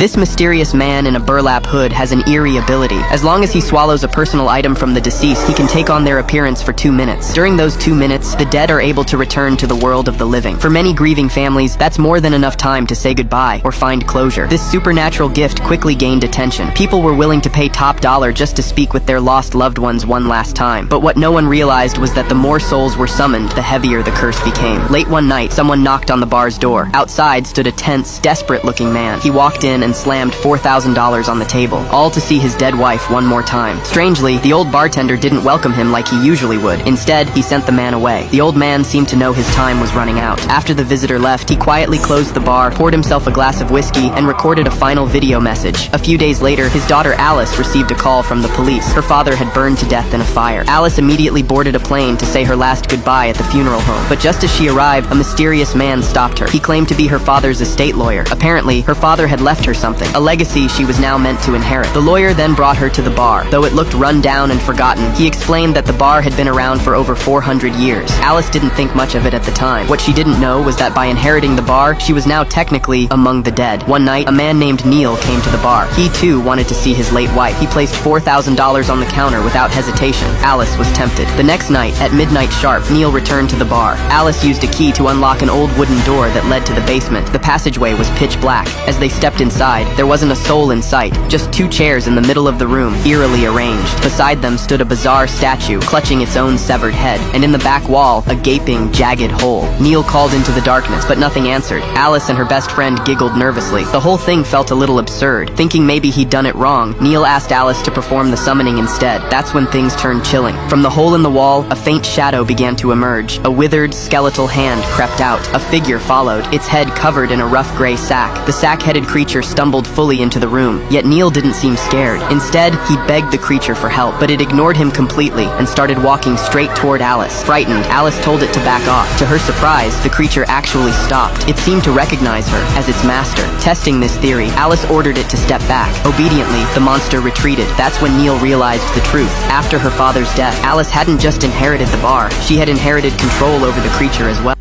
This mysterious man in a burlap hood has an eerie ability. As long as he swallows a personal item from the deceased, he can take on their appearance for 2 minutes. During those 2 minutes, the dead are able to return to the world of the living. For many grieving families, that's more than enough time to say goodbye or find closure. This supernatural gift quickly gained attention. People were willing to pay top dollar just to speak with their lost loved ones one last time. But what no one realized was that the more souls were summoned, the heavier the curse became. Late one night, someone knocked on the bar's door. Outside stood a tense, desperate-looking man. He walked in and slammed $4,000 on the table, all to see his dead wife one more time. Strangely, the old bartender didn't welcome him like he usually would. Instead, he sent the man away. The old man seemed to know his time was running out. After the visitor left, he quietly closed the bar, poured himself a glass of whiskey, and recorded a final video message. A few days later, his daughter Alice received a call from the police. Her father had burned to death in a fire. Alice immediately boarded a plane to say her last goodbye at the funeral home. But just as she arrived, a mysterious man stopped her. He claimed to be her father's estate lawyer. Apparently, her father had left her something, a legacy she was now meant to inherit. The lawyer then brought her to the bar. Though it looked run down and forgotten, he explained that the bar had been around for over 400 years. Alice didn't think much of it at the time. What she didn't know was that by inheriting the bar, she was now technically among the dead. One night, a man named Neil came to the bar. He too wanted to see his late wife. He placed $4,000 on the counter without hesitation. Alice was tempted. The next night, at midnight sharp, Neil returned to the bar. Alice used a key to unlock an old wooden door that led to the basement. The passageway was pitch black. As they stepped inside, there wasn't a soul in sight, just 2 chairs in the middle of the room, eerily arranged. Beside them stood a bizarre statue, clutching its own severed head, and in the back wall, a gaping, jagged hole. Neil called into the darkness, but nothing answered. Alice and her best friend giggled nervously. The whole thing felt a little absurd. Thinking maybe he'd done it wrong, Neil asked Alice to perform the summoning instead. That's when things turned chilling. From the hole in the wall, a faint shadow began to emerge. A withered, skeletal hand crept out. A figure followed, its head covered in a rough gray sack. The sack-headed creature stumbled fully into the room, yet Neil didn't seem scared. Instead, he begged the creature for help, but it ignored him completely and started walking straight toward Alice. Frightened, Alice told it to back off. To her surprise, the creature actually stopped. It seemed to recognize her as its master. Testing this theory, Alice ordered it to step back. Obediently, the monster retreated. That's when Neil realized the truth. After her father's death, Alice hadn't just inherited the bar, she had inherited control over the creature as well.